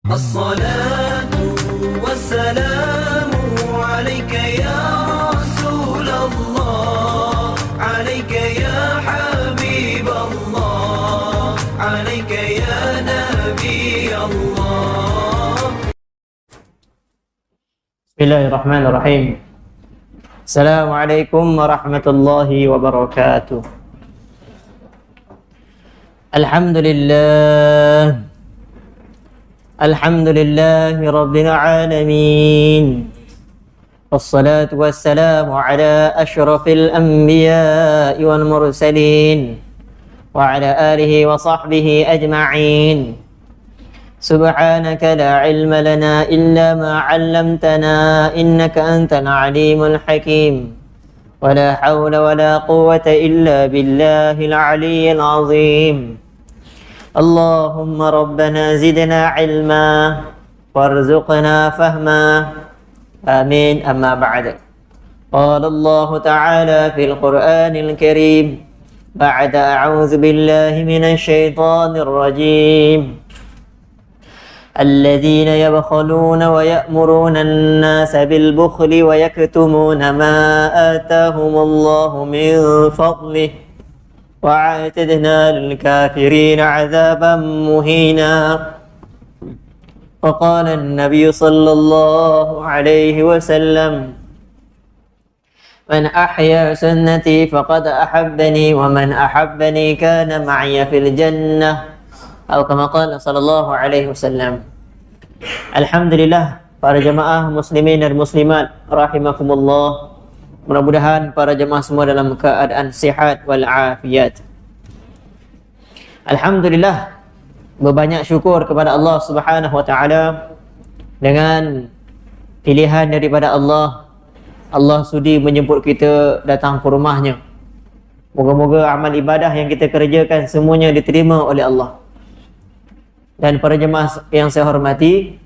الصلاة والسلام عليك يا رسول الله عليك يا حبيب الله عليك يا نبي الله. Bismillahirrahmanirrahim. Assalamualaikum warahmatullahi wabarakatuh. Alhamdulillahi rabbil alamin. Wassalatu wassalamu ala ashrafil anbiya'i wal mursalin wa ala alihi wa sahbihi ajma'in. Subhanaka la ilma lana illa ma 'allamtana innaka antal alimul hakim. Wa la hawla wa la quwwata illa billahil aliyyil azim. Allahumma rabbana zidna ilma warzuqna fahma. Amin. Amma ba'd. Qala Allah ta'ala fil Qur'anil Karim ba'da a'udzu billahi minasy syaithanir rajim. الذين يبخلون ويأمرون الناس بالبخل ويكتمون ما آتاهم الله من فضله وأعتدنا للكافرين عذابا مهينا. وقال النبي صلى الله عليه وسلم من أحيا سنتي فقد أحبني ومن أحبني كان معي في الجنة atau kama qala sallallahu alaihi wasallam. Alhamdulillah, para jemaah muslimin dan muslimat rahimakumullah. Mudah-mudahan para jemaah semua dalam keadaan sihat wal afiat. Alhamdulillah, berbanyak syukur kepada Allah Subhanahu wa taala dengan pilihan daripada Allah. Allah sudi menjemput kita datang ke rumahnya. Moga-moga amal ibadah yang kita kerjakan semuanya diterima oleh Allah. Dan para jemaah yang saya hormati,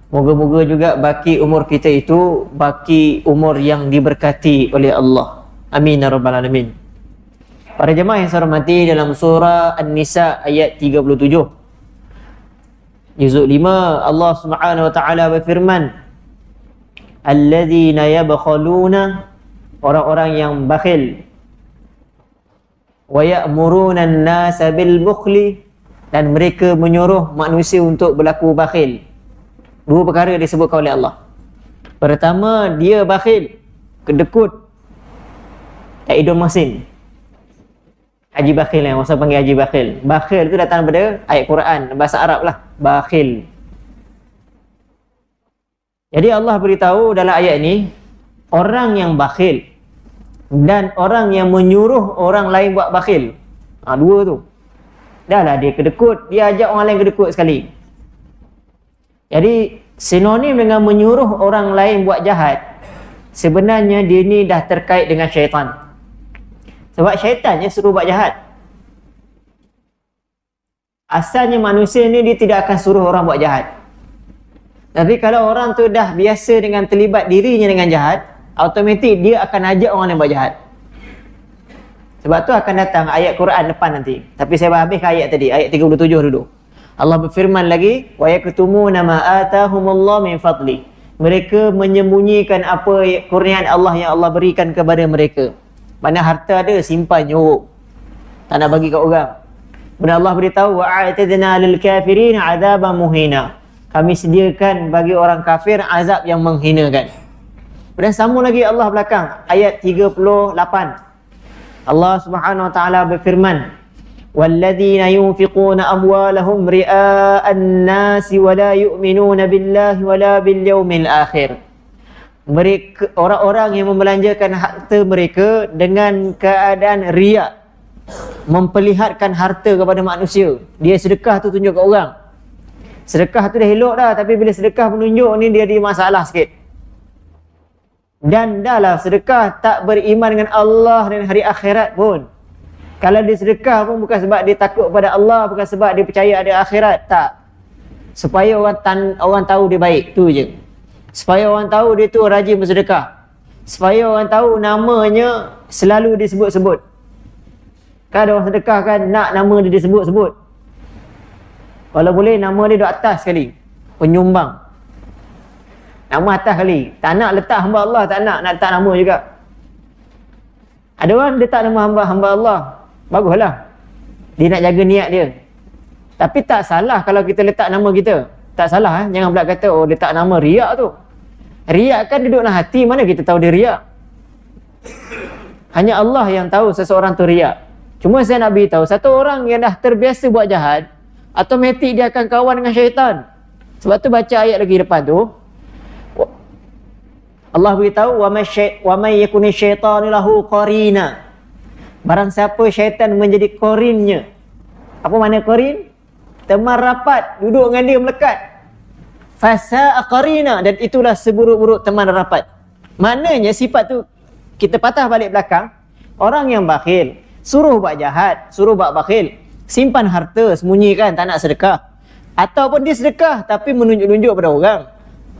moga-moga juga baki umur kita itu baki umur yang diberkati oleh Allah. Amin ya rabbal alamin. Para jemaah yang saya hormati, dalam surah An-Nisa ayat 37 juzuk 5, Allah Subhanahu wa taala berfirman, alladzina yabkhaluna, orang-orang yang bakhil, wa ya'muruna an-nasa bil bukhli, dan mereka menyuruh manusia untuk berlaku bakhil. Dua perkara disebutkan oleh Allah. Pertama, dia bakhil, kedekut, tak hidung masin. Haji bakhil yang masa panggil haji bakhil. Bakhil itu datang daripada ayat Quran, bahasa Arab lah, bakhil. Jadi Allah beritahu dalam ayat ini, orang yang bakhil dan orang yang menyuruh orang lain buat bakhil. Dua tu. Dah lah dia kedekut, dia ajak orang lain kedekut sekali. Jadi sinonim dengan menyuruh orang lain buat jahat, sebenarnya dia ni dah terkait dengan syaitan. Sebab syaitan je suruh buat jahat. Asalnya manusia ni dia tidak akan suruh orang buat jahat. Tapi kalau orang tu dah biasa dengan terlibat dirinya dengan jahat, automatik dia akan ajak orang lain buat jahat. Sebab tu akan datang ayat Quran depan nanti. Tapi saya habiskan ayat tadi, ayat 37 dulu. Allah berfirman lagi, wa yaktumuna ma atahumullah min fadli. Mereka menyembunyikan apa kurniaan Allah yang Allah berikan kepada mereka. Mana harta ada, simpan nyorok, tak nak bagi kat orang. Kemudian Allah beritahu, wa a'tadna lil kafirin adzaban muhina. Kami sediakan bagi orang kafir azab yang menghinakan. Kemudian sambung lagi Allah belakang, ayat 38. Allah Subhanahu wa taala berfirman, walladzina yunfiquna amwalahum ria'an nasi wa la yu'minuna billahi wa la bil yaumil akhir. Mereka, orang-orang yang membelanjakan harta mereka dengan keadaan riya, memperlihatkan harta kepada manusia. Dia sedekah tu tunjuk ke orang. Sedekah tu dah elok dah, tapi bila sedekah menunjuk ni dia ada masalah sikit. Dan dahlah sedekah tak beriman dengan Allah dan hari akhirat pun. Kalau dia sedekah pun bukan sebab dia takut pada Allah, bukan sebab dia percaya ada akhirat, tak. Supaya orang tahu dia baik, tu je. Supaya orang tahu dia tu rajin bersedekah. Supaya orang tahu namanya selalu disebut-sebut. Kan ada orang sedekah kan, nak nama dia disebut-sebut. Kalau boleh nama dia duduk atas sekali. penyumbang. Nama atas kali. Tak nak letak hamba Allah, tak nak letak nama juga. Ada orang letak nama hamba Allah. Baguslah. Dia nak jaga niat dia. Tapi tak salah kalau kita letak nama kita. Tak salah. Jangan pula kata, oh letak nama riak tu. Riak kan duduk dalam hati, mana kita tahu dia riak. Hanya Allah yang tahu seseorang tu riak. Cuma saya nak beritahu, satu orang yang dah terbiasa buat jahat, automatik dia akan kawan dengan syaitan. Sebab tu baca ayat lagi depan tu, Allah beritahu, wa may yakuni syaitanu lahu qarina. Barang siapa syaitan menjadi qarinnya. Apa makna qarin? Teman rapat, duduk dengan dia melekat. Fasa'a qarina, dan itulah seburuk-buruk teman rapat. Maknanya sifat tu kita patah balik belakang. Orang yang bakhil, suruh buat jahat, suruh buat bakhil, simpan harta, sembunyikan, tak nak sedekah. Ataupun dia sedekah tapi menunjuk-nunjuk pada orang.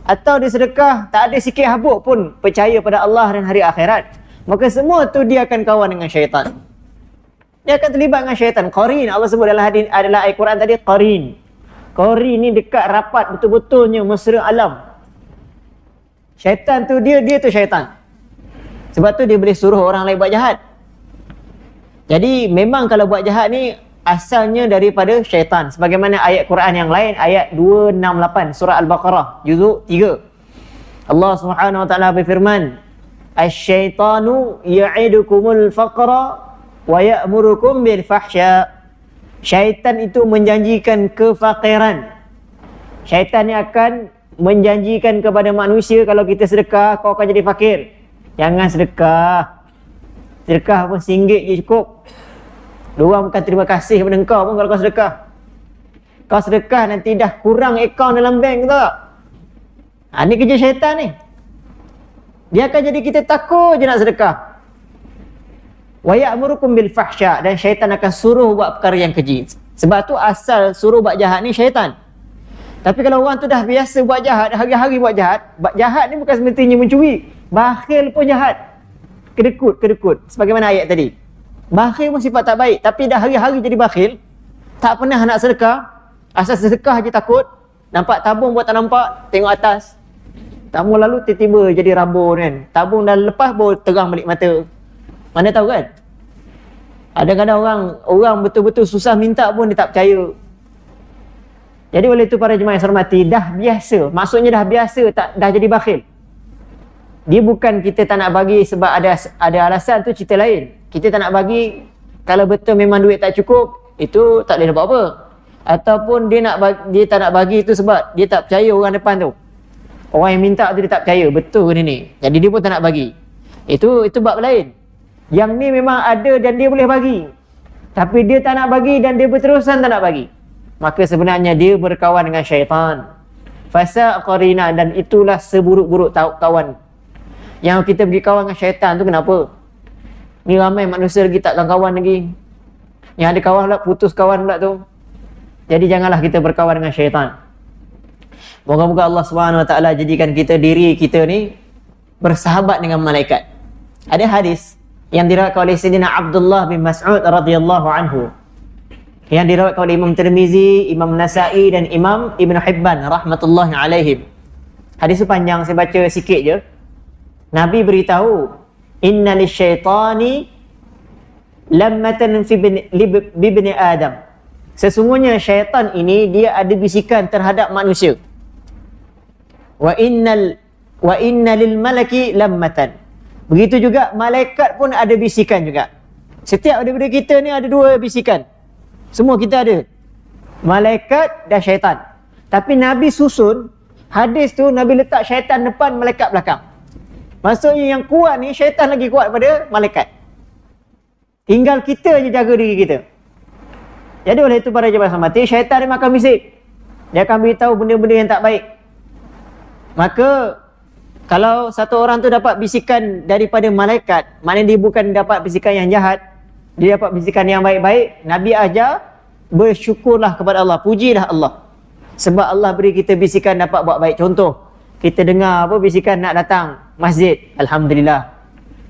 Atau dia sedekah tak ada sikit habuk pun percaya pada Allah dan hari akhirat. Maka semua tu dia akan kawan dengan syaitan. Dia akan terlibat dengan syaitan. Qarin, Allah sebut dalam hadis adalah ayat Quran tadi, qarin. Qarin ni dekat rapat betul-betulnya mesra alam. Syaitan tu dia tu syaitan. Sebab tu dia boleh suruh orang lain buat jahat. Jadi memang kalau buat jahat ni asalnya daripada syaitan. Sebagaimana ayat Quran yang lain, ayat 268 surah Al-Baqarah juzuk 3. Allah Subhanahu wa taala berfirman, "Asy-syaitanu ya'idukumul faqra wa ya'murukum bil fahsya." Syaitan itu menjanjikan kefakiran. Syaitan ni akan menjanjikan kepada manusia, kalau kita sedekah kau akan jadi fakir. Jangan sedekah. Sedekah pun RM1 je cukup. Diorang bukan terima kasih kepada engkau pun kalau kau sedekah. Kau sedekah nanti dah kurang akaun dalam bank, tahu tak? Ni kerja syaitan ni. Dia akan jadi kita takut je nak sedekah. Wa ya'murukum bil fahsya, dan syaitan akan suruh buat perkara yang keji. Sebab tu asal suruh buat jahat ni syaitan. Tapi kalau orang tu dah biasa buat jahat, hari-hari buat jahat ni bukan semestinya mencuri. Bakhil pun jahat. Kedekut. Sebagaimana ayat tadi. Bakhil pun sifat tak baik, tapi dah hari-hari jadi bakhil. Tak pernah nak sedekah. Asal sedekah je takut. Nampak tabung buat tak nampak, tengok atas. Tabung lalu tiba-tiba jadi rabun kan. Tabung dah lepas baru terang balik mata. Mana tahu kan? Ada kadang orang betul-betul susah minta pun dia tak percaya. Jadi oleh itu para jemaah yang saya hormati, dah biasa. Maksudnya dah biasa, dah jadi bakhil. Dia bukan kita tak nak bagi sebab ada alasan, tu cerita lain. Kita tak nak bagi kalau betul memang duit tak cukup, itu tak boleh buat apa. Ataupun dia tak nak bagi itu sebab dia tak percaya orang depan tu. Orang yang minta tu dia tak percaya, betul ke ni? Jadi dia pun tak nak bagi. Itu bab lain. Yang ni memang ada dan dia boleh bagi. Tapi dia tak nak bagi dan dia berterusan tak nak bagi. Maka sebenarnya dia berkawan dengan syaitan. Fasa qarina, dan itulah seburuk-buruk kawan. Yang kita pergi kawan dengan syaitan tu kenapa? Ni ramai manusia lagi takkan kawan lagi. Yang ada kawan pula, putus kawan pula tu. Jadi janganlah kita berkawan dengan syaitan. Moga-moga Allah Subhanahu wa taala jadikan diri kita ni bersahabat dengan malaikat. Ada hadis yang diriwayatkan oleh Sayyidina Abdullah bin Mas'ud radhiyallahu anhu, yang diriwayatkan oleh Imam Tirmizi, Imam Nasa'i dan Imam Ibn Hibban rahmatullahi alaihim. Hadis tu panjang, saya baca sikit je. Nabi beritahu, "Inna lisyaitani lammatan fi bibni Adam." Sesungguhnya syaitan ini dia ada bisikan terhadap manusia. Wa inna lil malaki lammatan. Begitu juga malaikat pun ada bisikan juga. Setiap daripada kita ni ada dua bisikan. Semua kita ada. Malaikat dan syaitan. Tapi Nabi susun hadis tu, Nabi letak syaitan depan, malaikat belakang. Maksudnya yang kuat ni syaitan lagi kuat daripada malaikat. Tinggal kita je jaga diri kita. Jadi oleh itu para jemaah mati, syaitan dia makan bisik. Dia akan beritahu benda-benda yang tak baik. Maka kalau satu orang tu dapat bisikan daripada malaikat, maknanya dia bukan dapat bisikan yang jahat, dia dapat bisikan yang baik-baik. Nabi ajar, bersyukurlah kepada Allah, pujilah Allah. Sebab Allah beri kita bisikan dapat buat baik. Contoh, kita dengar bisikan nak datang masjid, alhamdulillah.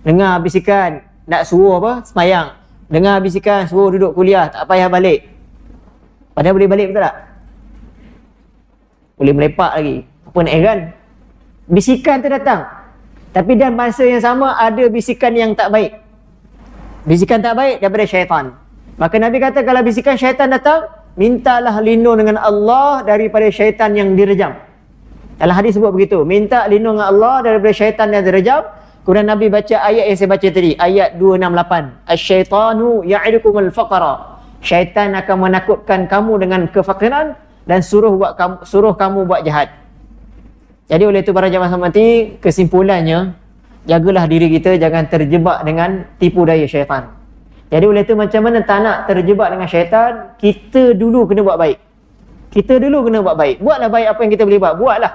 Dengar bisikan nak suruh sembahyang. Dengar bisikan suruh duduk kuliah, tak payah balik. Padahal boleh balik, betul tak? boleh melepak lagi. Apa nak heran? Bisikan tu datang. Tapi dalam masa yang sama ada bisikan yang tak baik. Bisikan tak baik daripada syaitan. Maka Nabi kata kalau bisikan syaitan datang, mintalah lindung dengan Allah daripada syaitan yang direjam. Dalam hadis sebut begitu, minta lindung dengan Allah daripada syaitan yang direjam. Kemudian Nabi baca ayat yang saya baca tadi, ayat 268. Asy-syaitanu ya'idukumul faqra. Syaitan akan menakutkan kamu dengan kefakiran dan suruh kamu buat jahat. Jadi oleh itu para jamaah mati, kesimpulannya, jagalah diri kita jangan terjebak dengan tipu daya syaitan. Jadi oleh itu macam mana tak nak terjebak dengan syaitan, kita dulu kena buat baik. Kita dulu kena buat baik. Buatlah baik apa yang kita boleh buat. Buatlah.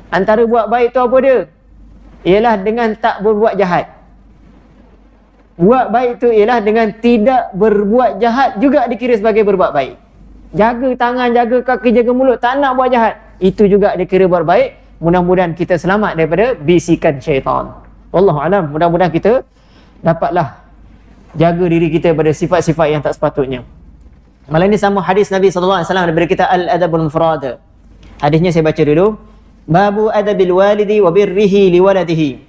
Antara buat baik tu apa dia? Ialah dengan tak berbuat jahat. Buat baik tu ialah dengan tidak berbuat jahat juga dikira sebagai berbuat baik. Jaga tangan, jaga kaki, jaga mulut, tak nak buat jahat. Itu juga dikira buat baik. Mudah-mudahan kita selamat daripada bisikan syaitan. Wallahu alam, mudah-mudahan kita dapatlah jaga diri kita pada sifat-sifat yang tak sepatutnya. Malam ini sama hadis Nabi SAW daripada kita Al-Adabul Mufrad. Hadisnya saya baca dulu. Babu adabil walidi wa birrihi liwaladihi.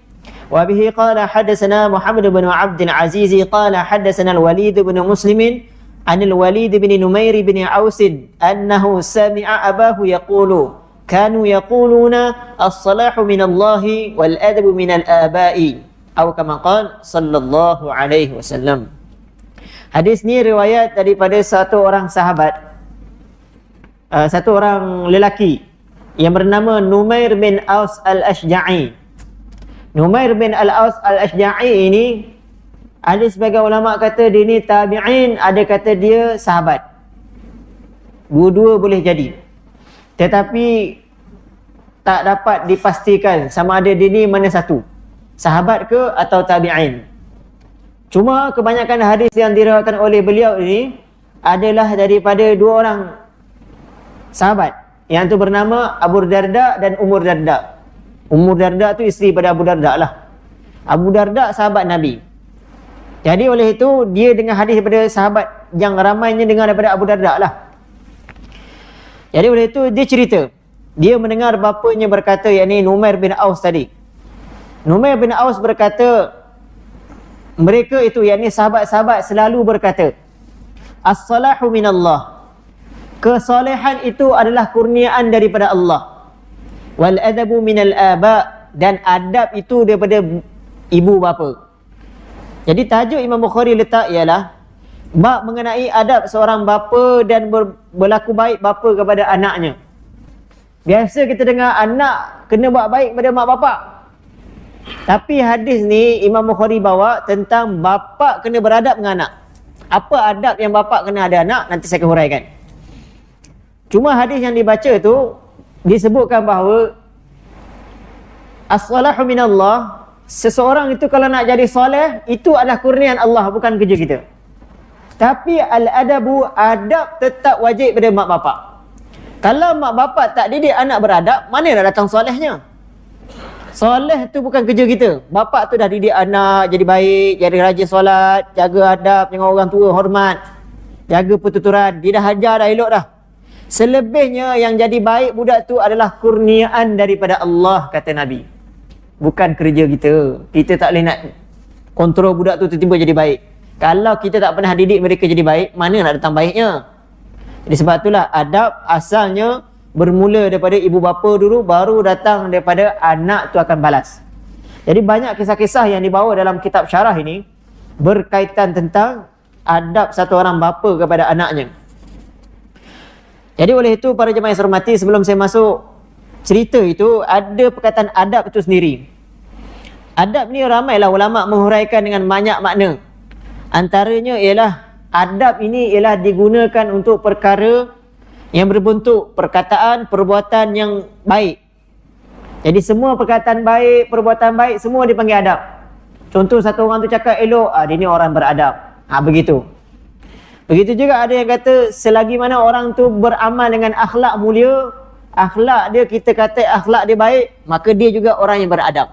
Wa bihi qala hadatsana Muhammad bin Abd al-Aziz qala hadatsana al-Walid bin Muslim an al-Walid bin Numair bin Aus annahu sami'a abahu yaqulu kanu yaquluna as-salahu min Allah wal adabu min al-aba'i atau kama qala sallallahu alaihi wasallam. Hadis ni riwayat daripada satu orang sahabat, satu orang lelaki yang bernama Numair bin Aus al-Ashja'i. Numair bin Aus al-Ashja'i ini, ada sebagai ulama kata dia ni tabi'in, ada kata dia sahabat. Dua-dua boleh jadi. Tetapi tak dapat dipastikan sama ada dia ni mana satu, sahabat ke atau tabi'in. Cuma kebanyakan hadis yang diriwayatkan oleh beliau ini adalah daripada dua orang sahabat, yang tu bernama Abu Darda dan Umur Darda. Umur Darda tu isteri pada Abu Darda lah. Abu Darda sahabat Nabi. Jadi oleh itu dia dengar hadis daripada sahabat yang ramainya dengar daripada Abu Darda lah. Jadi oleh itu dia cerita, dia mendengar bapanya berkata, yakni Numair bin Aus tadi. Numair bin Aus berkata, mereka itu yakni sahabat-sahabat selalu berkata, as-salahu minallah. Kesalehan itu adalah kurniaan daripada Allah. Wal adabu minal aba, dan adab itu daripada ibu bapa. Jadi tajuk Imam Bukhari letak ialah bab mengenai adab seorang bapa dan berlaku baik bapa kepada anaknya. Biasa kita dengar anak kena buat baik pada mak bapak. Tapi hadis ni Imam Bukhari bawa tentang bapa kena beradab dengan anak. Apa adab yang bapa kena ada anak, nanti saya akan huraikan. Cuma hadis yang dibaca tu disebutkan bahawa as-salahu minallah, seseorang itu kalau nak jadi soleh itu adalah kurniaan Allah, bukan kerja kita. Tapi al-adabu, adab tetap wajib pada mak bapak. Kalau mak bapak tak didik anak beradab, mana nak datang solehnya? Soleh tu bukan kerja kita. Bapak tu dah didik anak jadi baik, jadi rajin solat, jaga adab dengan orang tua, hormat, jaga pertuturan, dia dah ajar dah elok dah. Selebihnya yang jadi baik budak tu adalah kurniaan daripada Allah, kata Nabi. Bukan kerja kita. Kita tak boleh nak kontrol budak tu tiba-tiba jadi baik. Kalau kita tak pernah didik mereka jadi baik, mana nak datang baiknya? Jadi sebab itulah adab asalnya bermula daripada ibu bapa dulu, baru datang daripada anak tu akan balas. Jadi banyak kisah-kisah yang dibawa dalam kitab syarah ini berkaitan tentang adab satu orang bapa kepada anaknya. Jadi oleh itu para jemaah yang saya hormati, sebelum saya masuk cerita itu, ada perkataan adab itu sendiri. Adab ni ramailah ulama menghuraikan dengan banyak makna. Antaranya ialah adab ini ialah digunakan untuk perkara yang berbentuk perkataan, perbuatan yang baik. Jadi semua perkataan baik, perbuatan baik, semua dipanggil adab. Contoh satu orang tu cakap elok, dia ni orang beradab. Begitu. Begitu juga ada yang kata selagi mana orang tu beramal dengan akhlak mulia, akhlak dia kita kata akhlak dia baik, maka dia juga orang yang beradab.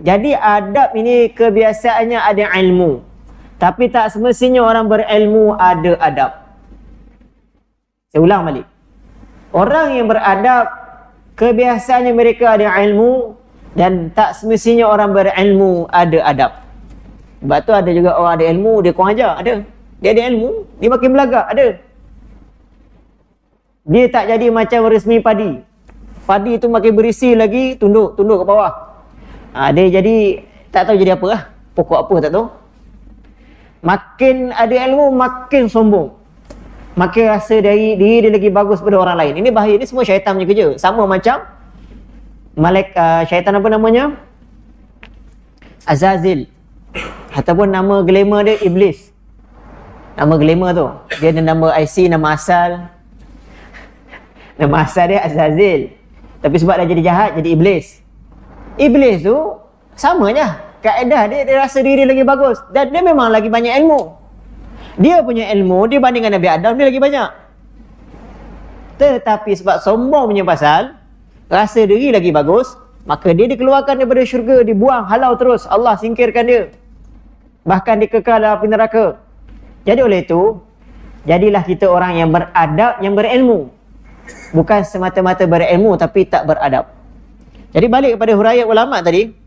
Jadi adab ini kebiasaannya ada ilmu. Tapi tak semestinya orang berilmu ada adab. Saya ulang balik. Orang yang beradab, kebiasaannya mereka ada ilmu, dan tak semestinya orang berilmu ada adab. Sebab tu ada juga orang ada ilmu, dia kurang ajar, ada. Dia ada ilmu, dia makin belagak, ada. Dia tak jadi macam resmi padi. Padi tu makin berisi lagi, tunduk ke bawah. Dia jadi, tak tahu jadi apa lah. Pokok apa tak tahu. Makin ada ilmu, makin sombong. Makin rasa diri dia lagi bagus pada orang lain. Ini bahaya, ini semua syaitan punya kerja. Sama macam syaitan apa namanya? Azazil. Ataupun nama glamour dia Iblis. Nama glamour tu. Dia ada nama IC, nama asal. Nama asal dia Azazil. Tapi sebab dah jadi jahat, jadi Iblis. Iblis tu sama je. Kaedah dia rasa diri lagi bagus. Dan dia memang lagi banyak ilmu. Dia punya ilmu, dia bandingkan Nabi Adam, dia lagi banyak. Tetapi sebab sombong punya pasal, rasa diri lagi bagus, maka dia dikeluarkan daripada syurga, dibuang, halau terus. Allah singkirkan dia. Bahkan dikekal dalam api neraka. Jadi oleh itu, jadilah kita orang yang beradab, yang berilmu. Bukan semata-mata berilmu, tapi tak beradab. Jadi balik kepada huraian ulama tadi,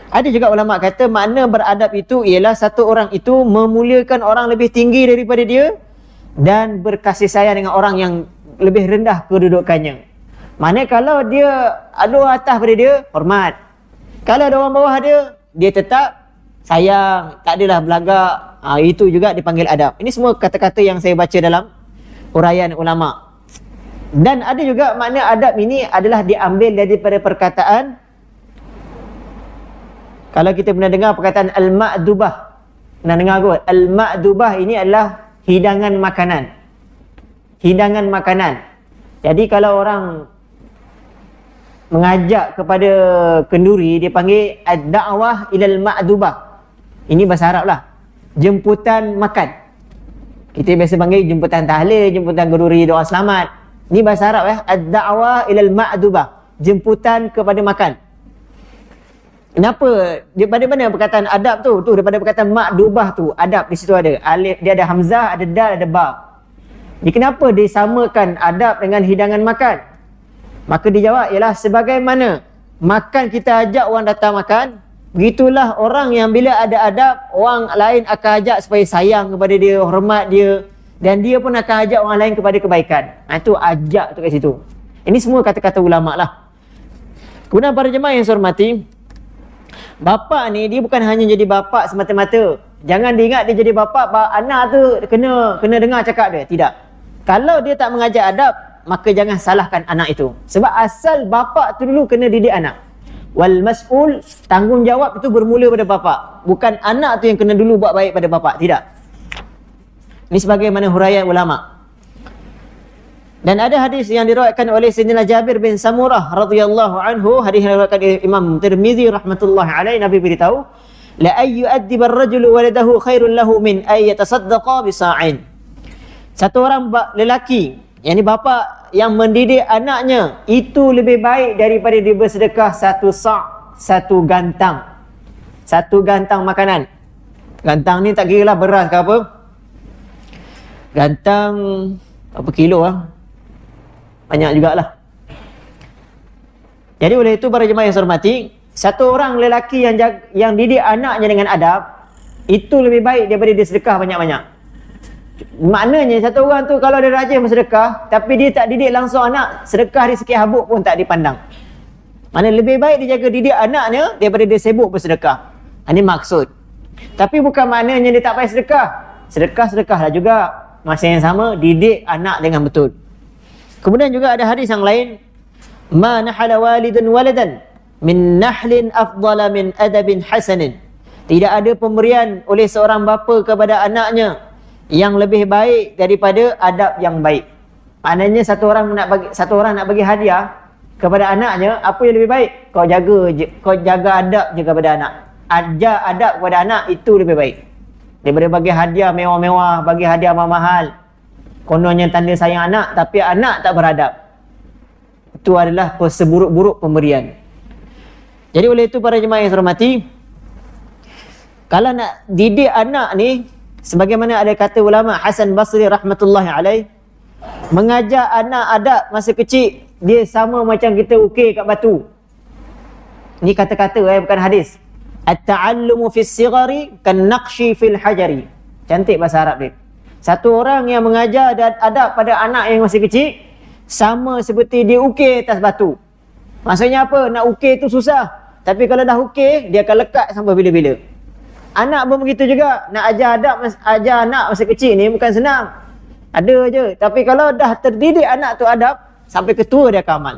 ada juga ulama kata makna beradab itu ialah satu orang itu memuliakan orang lebih tinggi daripada dia dan berkasih sayang dengan orang yang lebih rendah kedudukannya. Maknanya kalau dia ada orang atas pada dia, hormat. Kalau ada orang bawah dia tetap sayang, tak adalah belagak. Itu juga dipanggil adab. Ini semua kata-kata yang saya baca dalam huraian ulama. Dan ada juga makna adab ini adalah diambil daripada perkataan, kalau kita pernah dengar perkataan al-ma'dubah. Pernah dengar kot? Al-ma'dubah ini adalah hidangan makanan. Hidangan makanan. Jadi kalau orang mengajak kepada kenduri, dia panggil ad-da'wah ilal ma'dubah. Ini bahasa Arab lah. Jemputan makan. Kita biasa panggil jemputan tahlil, jemputan kenduri, doa selamat. Ini bahasa Arab ad-da'wah ilal ma'dubah. Jemputan kepada makan. Kenapa? Daripada mana perkataan adab tu? Tu daripada perkataan ma'dubah tu. Adab di situ ada. Alif, dia ada hamzah, ada dal, ada ba. Jadi kenapa disamakan adab dengan hidangan makan? Maka dijawab ialah sebagaimana makan kita ajak orang datang makan, begitulah orang yang bila ada adab, orang lain akan ajak supaya sayang kepada dia, hormat dia, dan dia pun akan ajak orang lain kepada kebaikan. Itu ajak tu kat situ. Ini semua kata-kata ulama lah. Kemudian para jemaah yang saya hormati, bapa ni dia bukan hanya jadi bapa semata-mata. Jangan diingat dia jadi bapa, anak tu kena dengar cakap dia. Tidak. Kalau dia tak mengajar adab, maka jangan salahkan anak itu. Sebab asal bapa tu dulu kena didik anak. Wal mas'ul, tanggungjawab itu bermula pada bapa. Bukan anak tu yang kena dulu buat baik pada bapa. Tidak. Ini sebagaimana huraian ulama. Dan ada hadis yang diriwayatkan oleh Sayyidina Jabir bin Samurah radhiyallahu anhu, hadis yang diriwayatkan oleh Imam Tirmizi rahmatullahi alaihi, Nabi beritahu, la ay yu'addiba ar-rajulu waladahu khairun lahu min ay yatasaddaqa bi sa'in. Satu orang lelaki, yakni bapa yang mendidik anaknya, itu lebih baik daripada dia bersedekah satu sa', satu gantang. Satu gantang makanan. Gantang ni tak kira lah beras ke apa. Gantang apa kilo lah. Banyak jugalah. Jadi oleh itu para jemaah yang saya hormati, satu orang lelaki yang didik anaknya dengan adab, itu lebih baik daripada dia sedekah banyak-banyak. Maknanya satu orang tu kalau dia rajin bersedekah, tapi dia tak didik langsung anak, sedekah dia sikit habuk pun tak dipandang. Maknanya lebih baik dia jaga didik anaknya daripada dia sibuk bersedekah. Ini maksud. Tapi bukan maknanya dia tak payah sedekah. Sedekah-sedekahlah juga. Masa yang sama, didik anak dengan betul. Kemudian juga ada hadis yang lain, ma nahala walidun waladan min nahlin afdala min adabin hasanin. Tidak ada pemberian oleh seorang bapa kepada anaknya yang lebih baik daripada adab yang baik. Maknanya satu orang nak bagi hadiah kepada anaknya, apa yang lebih baik? Kau jaga adab je kepada anak. Ajar adab kepada anak, itu lebih baik daripada bagi hadiah mewah-mewah, bagi hadiah mahal-mahal. Kononnya tanda sayang anak, tapi anak tak beradab. Itu adalah seburuk-buruk pemberian. Jadi oleh itu para jemaah yang saya hormati, kalau nak didik anak ni, sebagaimana ada kata ulama Hasan Basri rahmatullahi alaih, Mengajar anak adab masa kecil, dia sama macam kita ukir kat batu. Ni kata-kata bukan hadis. At-ta'allumu fis sighari kan naqshi fil hajari. Cantik bahasa Arab dia. Satu orang yang mengajar adab pada anak yang masih kecil sama seperti dia ukir atas batu. Maksudnya apa? Nak ukir tu susah. Tapi kalau dah ukir, dia akan lekat sampai bila-bila. Anak pun begitu juga. Nak ajar anak masa kecil ni bukan senang. Ada je. Tapi kalau dah terdidik anak tu adab, sampai ketua dia akan amal.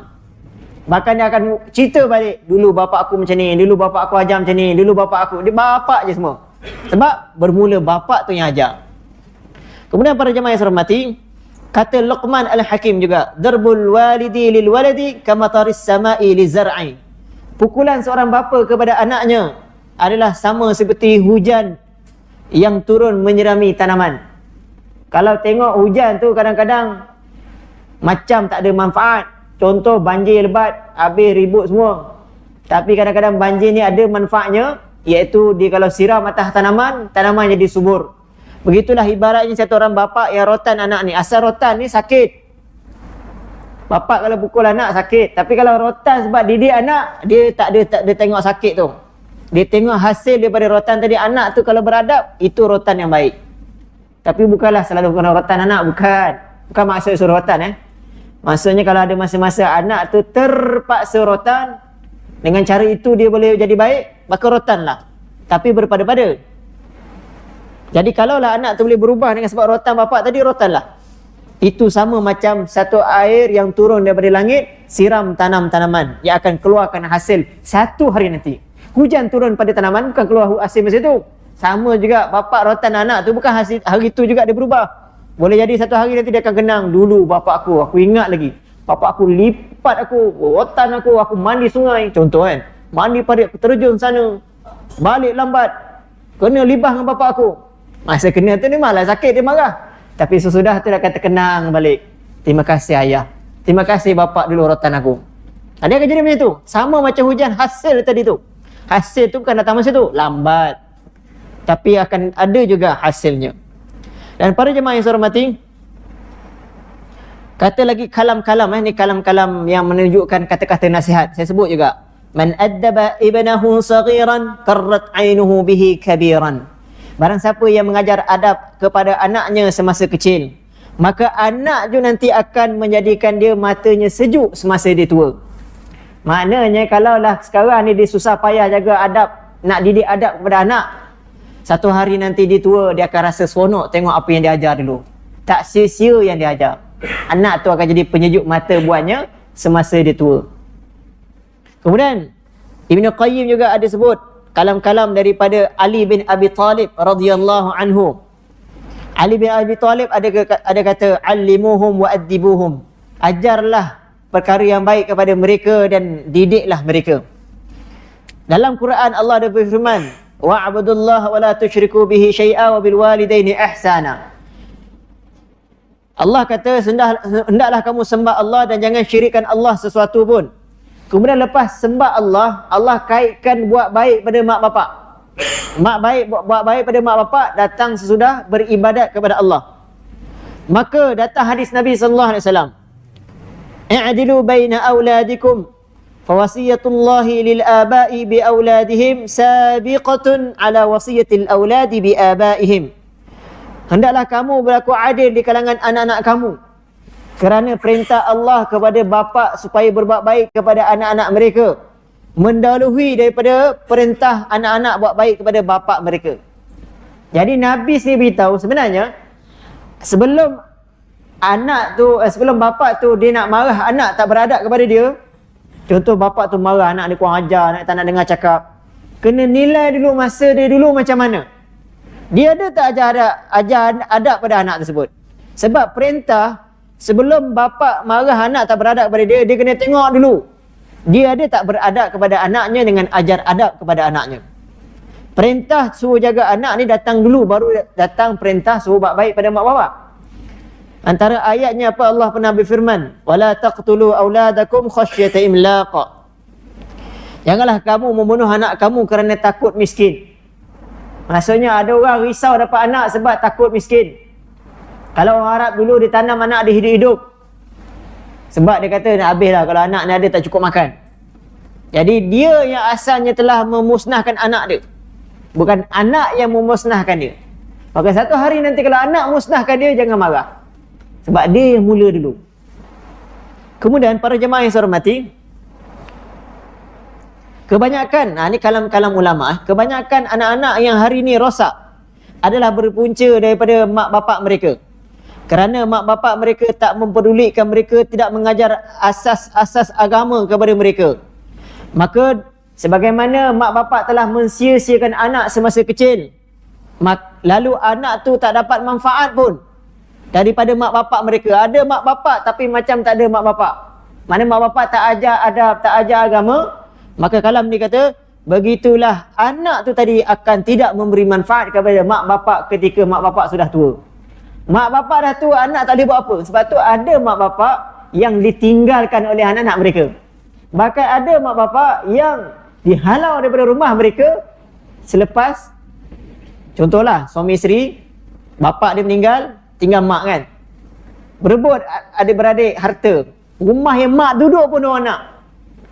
Bahkan dia akan cerita balik. Dulu bapa aku macam ni. Dulu bapa aku ajar macam ni. Dulu bapa aku. Dia bapak je semua. Sebab bermula bapak tu yang ajar. Kemudian para jemaah yang saya hormati, kata Luqman Al-Hakim juga, darbul walidi lil waladi kama taris sama'i li zar'i. Pukulan seorang bapa kepada anaknya adalah sama seperti hujan yang turun menyirami tanaman. Kalau tengok hujan tu kadang-kadang macam tak ada manfaat. Contoh banjir lebat, habis ribut semua. Tapi kadang-kadang banjir ni ada manfaatnya, iaitu dia kalau siram atas tanaman, tanaman jadi subur. Begitulah ibaratnya satu orang bapa yang rotan anak ni. Asal rotan ni sakit. Bapa kalau pukul anak sakit. Tapi kalau rotan sebab didik anak, dia tak ada tengok sakit tu. Dia tengok hasil daripada rotan tadi. Anak tu kalau beradab, itu rotan yang baik. Tapi bukanlah selalu kena rotan anak. Bukan maksud suruh rotan Maksudnya kalau ada masa-masa anak tu terpaksa rotan, dengan cara itu dia boleh jadi baik, maka rotanlah. Tapi berpada-pada. Jadi kalaulah anak tu boleh berubah dengan sebab rotan bapak tadi, rotanlah. Itu sama macam satu air yang turun daripada langit, siram tanam-tanaman yang akan keluarkan hasil satu hari nanti. Hujan turun pada tanaman, bukan keluar hasil masa itu. Sama juga bapak rotan anak tu, bukan hasil hari itu juga dia berubah. Boleh jadi satu hari nanti dia akan kenang, dulu bapak aku ingat lagi. Bapak aku lipat aku, rotan aku mandi sungai. Contoh mandi pada aku terjun sana, balik lambat, kena libah dengan bapak aku. Masa kena tu ni malah sakit, dia marah. Tapi sesudah tu dia akan terkenang balik. Terima kasih ayah. Terima kasih bapak dulu rotan aku. Dia akan jadi macam tu. Sama macam hujan hasil tadi tu. Hasil tu bukan datang masa tu, lambat. Tapi akan ada juga hasilnya. Dan para jemaah yang saya hormati, kata lagi kalam-kalam ni kalam-kalam yang menunjukkan kata-kata nasihat. Saya sebut juga. Man addaba ibnahu saghiran qarrat 'ainuhu bihi kabiran. Barang siapa yang mengajar adab kepada anaknya semasa kecil, maka anak tu nanti akan menjadikan dia matanya sejuk semasa dia tua. Maknanya kalaulah sekarang ni dia susah payah jaga adab, nak didik adab kepada anak, satu hari nanti dia tua, dia akan rasa seronok tengok apa yang dia ajar dulu. Tak sia-sia yang dia ajar. Anak tu akan jadi penyejuk mata buatnya semasa dia tua. Kemudian Ibn Qayyim juga ada sebut kalam-kalam daripada Ali bin Abi Talib radhiyallahu anhu. Ali bin Abi Talib ada kata, allimuhum wa addibuhum. Ajarlah perkara yang baik kepada mereka dan didiklah mereka. Dalam Quran Allah ada berfirman, wa'budullaha wa la tusyriku bihi syai'a wa bil walidaini ihsana. Allah kata, hendaklah kamu sembah Allah dan jangan syirikkan Allah sesuatu pun. Kemudian lepas sembah Allah, Allah kaitkan buat baik pada mak bapak. Buat baik pada mak bapak datang sesudah beribadat kepada Allah. Maka datang hadis Nabi sallallahu alaihi wasallam, i'dilu baina auladikum fawasiyatullahi lil aba'i bi auladihim sabiqatun ala wasiyatil auladi bi abaihim. Hendaklah kamu berlaku adil di kalangan anak-anak kamu, kerana perintah Allah kepada bapa supaya berbuat baik kepada anak-anak mereka mendahului daripada perintah anak-anak buat baik kepada bapa mereka. Jadi Nabi sendiri beritahu sebenarnya sebelum bapa tu dia nak marah anak tak beradab kepada dia. Contoh bapa tu marah anak dia kurang ajar, anak tak nak dengar cakap. Kena nilai dulu masa dia dulu macam mana. Dia ada tak ajar adab pada anak tersebut. Sebab perintah sebelum bapa marah anak tak beradab kepada dia, dia kena tengok dulu. Dia ada tak beradab kepada anaknya dengan ajar adab kepada anaknya. Perintah suruh jaga anak ni datang dulu, baru datang perintah suruh buat baik pada mak bapak. Antara ayatnya apa Allah pernah berfirman, wala taqtulu auladakum khasyata imlaq. Janganlah kamu membunuh anak kamu kerana takut miskin. Maksudnya ada orang risau dapat anak sebab takut miskin. Kalau orang Arab dulu dia tanam anak dia hidup-hidup. Sebab dia kata nak habis lah kalau anak ni ada tak cukup makan. Jadi dia yang asalnya telah memusnahkan anak dia. Bukan anak yang memusnahkan dia. Maka satu hari nanti kalau anak musnahkan dia, jangan marah. Sebab dia yang mula dulu. Kemudian para jemaah yang saya hormati, kebanyakan, ini kalam-kalam ulama, kebanyakan anak-anak yang hari ini rosak adalah berpunca daripada mak bapak mereka. Kerana mak bapak mereka tak mempedulikan mereka, tidak mengajar asas-asas agama kepada mereka. Maka sebagaimana mak bapak telah mensia-siakan anak semasa kecil, lalu anak tu tak dapat manfaat pun daripada mak bapak mereka. Ada mak bapak tapi macam tak ada mak bapak. Mana mak bapak tak ajar adab, tak ajar agama, maka kalam ni kata, begitulah anak tu tadi akan tidak memberi manfaat kepada mak bapak ketika mak bapak sudah tua. Mak bapak dah tua, anak tak boleh buat apa. Sebab tu ada mak bapak yang ditinggalkan oleh anak-anak mereka. Bahkan ada mak bapak yang dihalau daripada rumah mereka selepas, contohlah suami isteri, bapak dia meninggal, tinggal mak kan, berebut adik-beradik harta. Rumah yang mak duduk pun orang nak,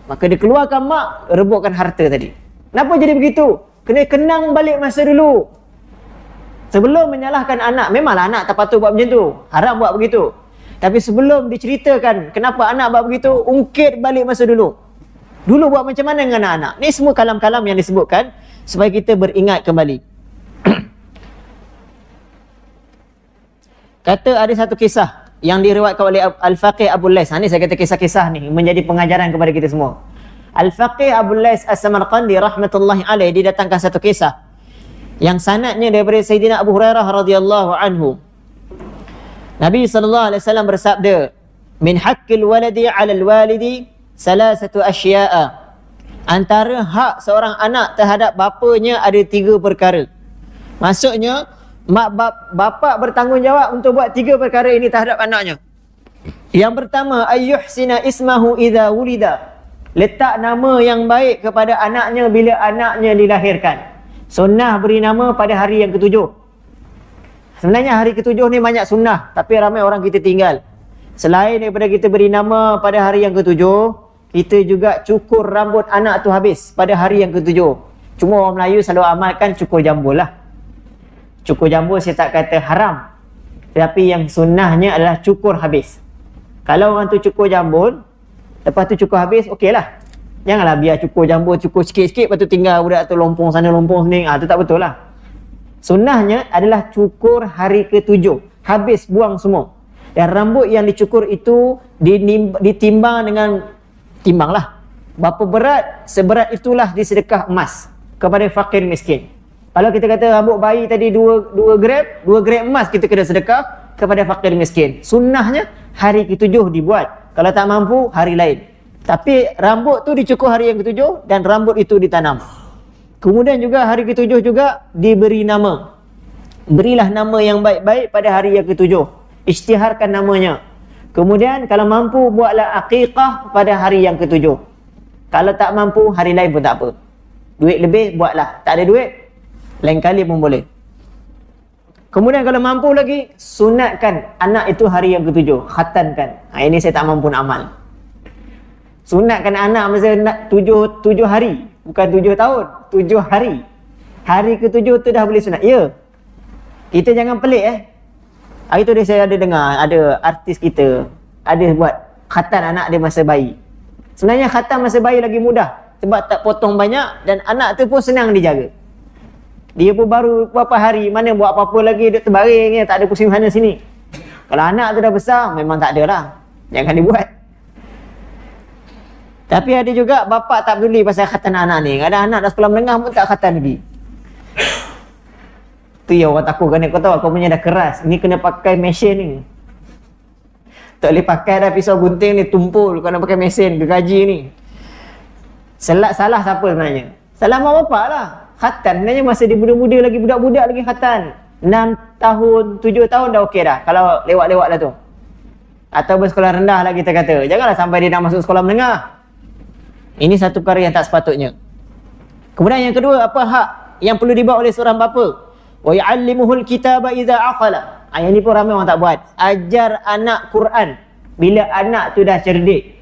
maka dia keluarkan mak, rebutkan harta tadi. Kenapa jadi begitu? Kena kenang balik masa dulu. Sebelum menyalahkan anak, memanglah anak tak patut buat macam tu, haram buat begitu. Tapi sebelum diceritakan kenapa anak buat begitu, ungkit balik masa dulu. Dulu buat macam mana dengan anak-anak. Ni semua kalam-kalam yang disebutkan supaya kita beringat kembali. Kata ada satu kisah yang diriwayatkan oleh Al-Faqih Abu Lais. Ni saya kata kisah-kisah ni menjadi pengajaran kepada kita semua. Al-Faqih Abu Lais As-Samarqandi rahmatullahi alaih didatangkan satu kisah yang sanadnya daripada Sayyidina Abu Hurairah radhiyallahu anhu. Nabi SAW bersabda, min haqqil waladi 'alal walidi salasatu asya'a. Antara hak seorang anak terhadap bapanya ada 3 perkara. Maksudnya bapa bertanggungjawab untuk buat 3 perkara ini terhadap anaknya. Yang pertama, ayyuhsina ismahu idza wulida. Letak nama yang baik kepada anaknya bila anaknya dilahirkan. Sunnah beri nama pada hari yang ke-7. Sebenarnya hari ke-7 ni banyak sunnah, tapi ramai orang kita tinggal. Selain daripada kita beri nama pada hari yang ke-7, kita juga cukur rambut anak tu habis pada hari yang ke-7. Cuma orang Melayu selalu amalkan cukur jambul lah. Cukur jambul saya tak kata haram, tapi yang sunnahnya adalah cukur habis. Kalau orang tu cukur jambul, lepas tu cukur habis, okey lah. Janganlah biar cukur jambul, cukur sikit-sikit, lepas tu tinggal budak tu lompong sana, lompong sini. Itu tak betul lah. Sunnahnya adalah cukur hari ke-7. Habis, buang semua. Dan rambut yang dicukur itu ditimbang dengan, timbang lah. Berapa berat, seberat itulah disedekah emas kepada fakir miskin. Kalau kita kata rambut bayi tadi 2 gram emas kita kena sedekah kepada fakir miskin. Sunnahnya hari ke-7 dibuat. Kalau tak mampu, hari lain. Tapi rambut tu dicukur hari yang ke-7 dan rambut itu ditanam. Kemudian juga hari ke-7 juga diberi nama. Berilah nama yang baik-baik pada hari yang ke-7. Isytiharkan namanya. Kemudian kalau mampu buatlah aqiqah pada hari yang ke-7. Kalau tak mampu, hari lain pun tak apa. Duit lebih buatlah. Tak ada duit, lain kali pun boleh. Kemudian kalau mampu lagi, sunatkan anak itu hari yang ke-7. Khatankan. Ini saya tak mampu nak amal. Sunatkan anak masa 7 hari. Bukan 7 tahun, 7 hari. Hari ke-7 tu dah boleh sunat. Ya. Kita jangan pelik Hari tu saya ada dengar, ada artis kita ada buat khatan anak dia masa bayi. Sebenarnya khatan masa bayi lagi mudah. Sebab tak potong banyak dan anak tu pun senang dijaga. Dia pun baru berapa hari, mana buat apa-apa lagi, dia terbaring, tak ada pusing sana sini. Kalau anak tu dah besar, memang tak ada lah. Jangan dibuat. Tapi ada juga bapa tak peduli pasal khatan anak ni. Kadang anak dah sekolah menengah pun tak khatan lagi. Tu yang orang takut kerana kau tahu kau punya dah keras. Ni kena pakai mesin ni. Tak boleh pakai dah pisau gunting ni, tumpul. Kau nak pakai mesin, gergaji ni. Salah siapa sebenarnya? Salah mak bapak lah. Khatan sebenarnya masa dia muda-muda lagi, budak-budak lagi khatan. 6 tahun, 7 tahun dah okey dah. Kalau lewat-lewat lah tu. Atau bersekolah rendah lah kita kata. Janganlah sampai dia nak masuk sekolah menengah. Ini satu perkara yang tak sepatutnya. Kemudian yang kedua, apa hak yang perlu dibawa oleh seorang bapa? Wa ya'allimuhul kitaba idza aqala. Yang ni pun ramai orang tak buat. Ajar anak Quran bila anak tu dah cerdik.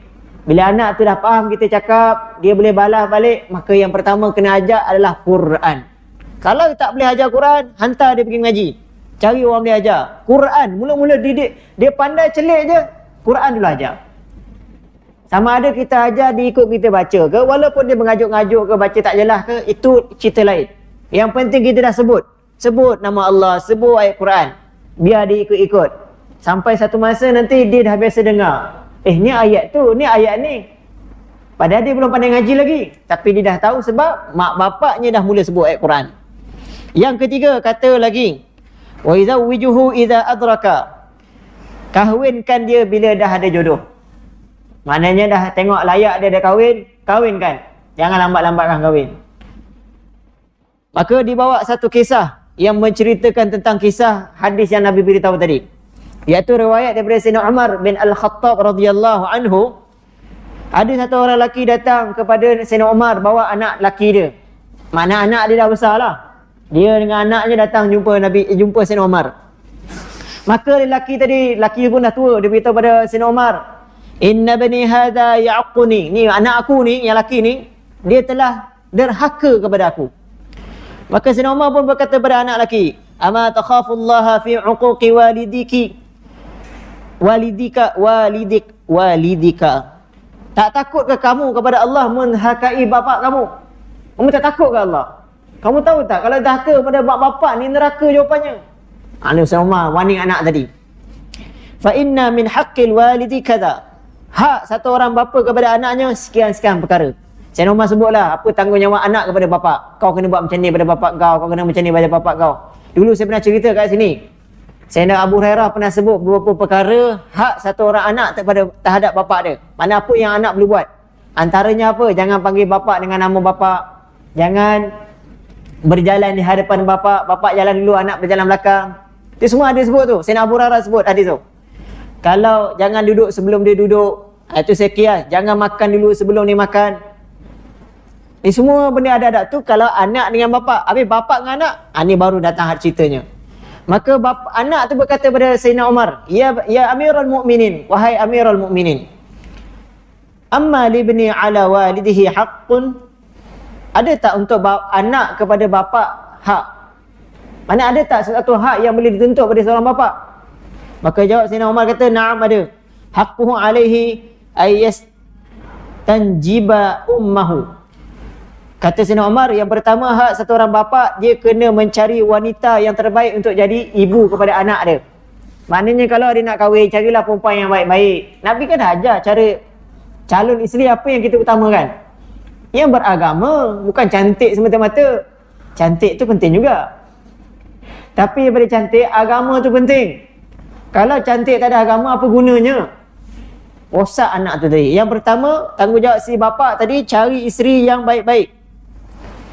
Bila anak tu dah faham kita cakap, dia boleh balas balik, maka yang pertama kena ajar adalah Quran. Kalau tak boleh ajar Quran, hantar dia pergi mengaji. Cari orang boleh ajar. Quran, mula-mula didik. Dia pandai celik je, Quran dulu ajar. Sama ada kita ajar dia ikut kita baca ke, walaupun dia mengajuk-ngajuk ke, baca tak jelas ke, itu cerita lain. Yang penting kita dah sebut. Sebut nama Allah, sebut ayat Quran. Biar dia ikut-ikut. Sampai satu masa nanti dia dah biasa dengar. Ni ayat tu, ni ayat ni. Padahal dia belum pandai ngaji lagi. Tapi dia dah tahu sebab mak bapaknya dah mula sebut ayat Quran. Yang ketiga, kata lagi. Wa izawwijuhu idza adraka. Kahwinkan dia bila dah ada jodoh. Maknanya dah tengok layak dia dah kahwin, kahwinkan. Jangan lambat-lambatkan kahwin. Maka dibawa satu kisah yang menceritakan tentang kisah hadis yang Nabi beritahu tadi. Iaitu riwayat daripada Sayyidina Umar bin Al-Khattab radhiyallahu anhu. Ada satu orang lelaki datang kepada Sayyidina Umar bawa anak lelaki dia. Mana anak dia dah besar lah. Dia dengan anaknya datang jumpa Sayyidina Umar. Maka lelaki tadi, lelaki pun dah tua, dia beritahu pada Sayyidina Umar, "Inna bani hadha ya'quni." Ni anak aku ni, yang lelaki ni, dia telah derhaka kepada aku. Maka Sayyidina Umar pun berkata pada anak lelaki, "Ama takhafullaha fi 'uquqi walidika. Tak takut ke kamu kepada Allah menhakai bapak kamu? Kamu tak takut ke Allah? Kamu tahu tak kalau dahaka pada bapak ni neraka jawapannya?" Ini Sayyidina Umar warning anak tadi. "Fa inna min haqqil walidi kadza." Hak satu orang bapa kepada anaknya sekian-sekian perkara. Sayyidina Umar sebutlah apa tanggungjawab anak kepada bapak. Kau kena buat macam ni pada bapak kau kena macam ni pada bapak kau. Dulu saya pernah cerita kat sini. Sayyidina Abu Hurairah pernah sebut beberapa perkara hak satu orang anak terhadap bapak dia. Mana apa yang anak boleh buat. Antaranya apa? Jangan panggil bapak dengan nama bapak. Jangan berjalan di hadapan bapak. Bapak jalan dulu, anak berjalan belakang. Itu semua ada sebut tu. Sayyidina Abu Hurairah sebut hadis tu. Kalau jangan duduk sebelum dia duduk. Itu saya kias. Jangan makan dulu sebelum dia makan. Ini semua benda ada-ada tu kalau anak dengan bapak. Habis bapak dengan anak, ini baru datang hak ceritanya. Maka anak tu berkata kepada Sayyidina Umar, Ya Amirul Mu'minin, wahai Amirul Mu'minin, amma libni ala walidihi haqqun. Ada tak untuk anak kepada bapak hak? Mana ada tak satu hak yang boleh dituntut pada seorang bapak? Maka jawab Sayyidina Umar kata, na'am ada. Haqquhu alaihi ayyas tanjiba ummahu. Kata Sayyidina Umar, yang pertama hak satu orang bapa, dia kena mencari wanita yang terbaik untuk jadi ibu kepada anak dia. Maknanya kalau dia nak kahwin, carilah perempuan yang baik-baik. Nabi kan dah ajar cara calon isteri apa yang kita utamakan. Yang beragama, bukan cantik semata-mata. Cantik tu penting juga. Tapi daripada cantik, agama tu penting. Kalau cantik tak ada agama, apa gunanya? Rosak anak tu tadi. Yang pertama, tanggungjawab si bapa tadi, cari isteri yang baik-baik.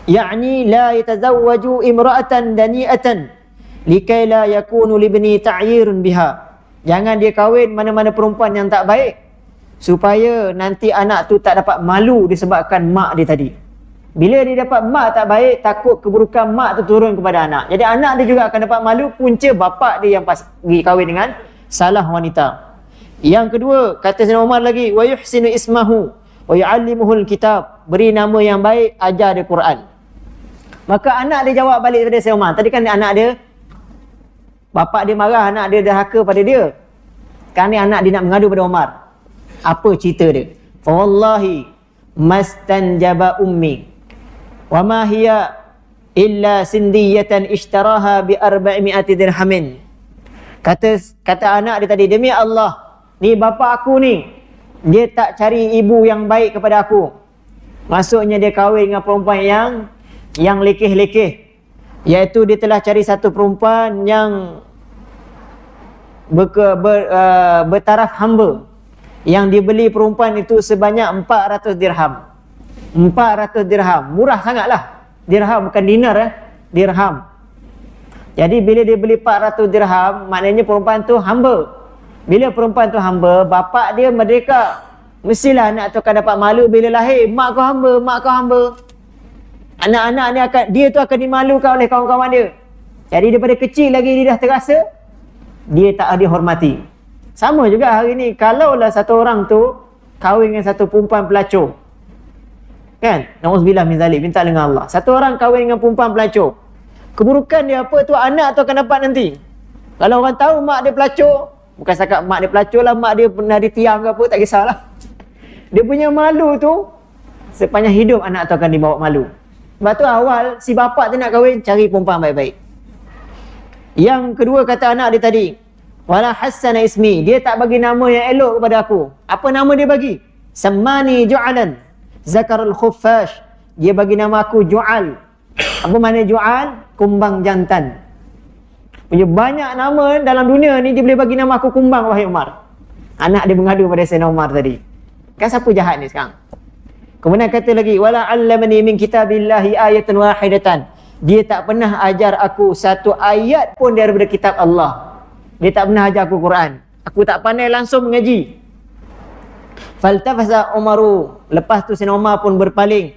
Ya'ni la yatazawwaju imra'atan dani'atan likai la yakunu libni ta'yirun biha. Jangan dia kahwin mana-mana perempuan yang tak baik supaya nanti anak tu tak dapat malu disebabkan mak dia tadi. Bila dia dapat mak tak baik, takut keburukan mak tu turun kepada anak. Jadi anak dia juga akan dapat malu punca bapak dia yang pergi kahwin dengan salah wanita. Yang kedua, kata Sayyidina Umar lagi, wa yuhsinu ismahu wa yu'allimuhul kitab. Beri nama yang baik, ajar dia Quran. Maka anak dia jawab balik kepada Sayyidina Umar. Tadi kan anak dia, bapak dia marah, anak dia dahaka pada dia. Sekarang ni anak dia nak mengadu pada Umar. Apa cerita dia? Fa wallahi mastanjaba ummi wa ma hiya illa sindiyatan ishtaraha bi 400 dirhamin. Kata anak dia tadi, demi Allah, ni bapa aku ni, dia tak cari ibu yang baik kepada aku. Maksudnya dia kahwin dengan perempuan yang lekeh-lekeh. Iaitu dia telah cari satu perempuan yang bertaraf hamba. Yang dibeli perempuan itu sebanyak 400 dirham. 400 dirham. Murah sangatlah. Dirham bukan dinar, dirham. Jadi bila dia beli 400 dirham, maknanya perempuan tu hamba. Bila perempuan tu hamba, bapak dia merdeka. Mestilah anak tu akan dapat malu bila lahir. Mak kau hamba, mak kau hamba. Anak-anak ni dia tu akan dimalukan oleh kawan-kawan dia. Jadi daripada kecil lagi dia dah terasa dia tak dihormati. Sama juga hari ni, kalaulah satu orang tu kahwin dengan satu perempuan pelacur, kan? Na'udzubillah min zalik, minta dengan Allah. Satu orang kahwin dengan perempuan pelacur, keburukan dia apa tu anak tu akan dapat nanti. Kalau orang tahu mak dia pelacur, bukan setakat mak dia pelacur lah, mak dia pernah ditiang ke apa, tak kisahlah. Dia punya malu tu, sepanjang hidup anak tu akan dibawa malu. Sebab tu awal si bapa tu nak kahwin, cari perempuan baik-baik. Yang kedua kata anak dia tadi, wala hassana ismi, dia tak bagi nama yang elok kepada aku. Apa nama dia bagi? Sammani Ju'alan Zakarul Khuffash. Dia bagi nama aku Ju'al. Apa makna Ju'al? Kumbang jantan. Punya banyak nama dalam dunia ni, dia boleh bagi nama aku kumbang, wahai Umar. Anak dia mengadu pada Sayyidina Umar tadi. Kan siapa jahat ni sekarang? Kemudian kata lagi, wala 'allamani min kitabillahi ayatan wahidatan. Dia tak pernah ajar aku satu ayat pun daripada kitab Allah. Dia tak pernah ajar aku Quran. Aku tak pandai langsung mengaji. Faltafasa Umaru. Lepas tu Sayyidina Umar pun berpaling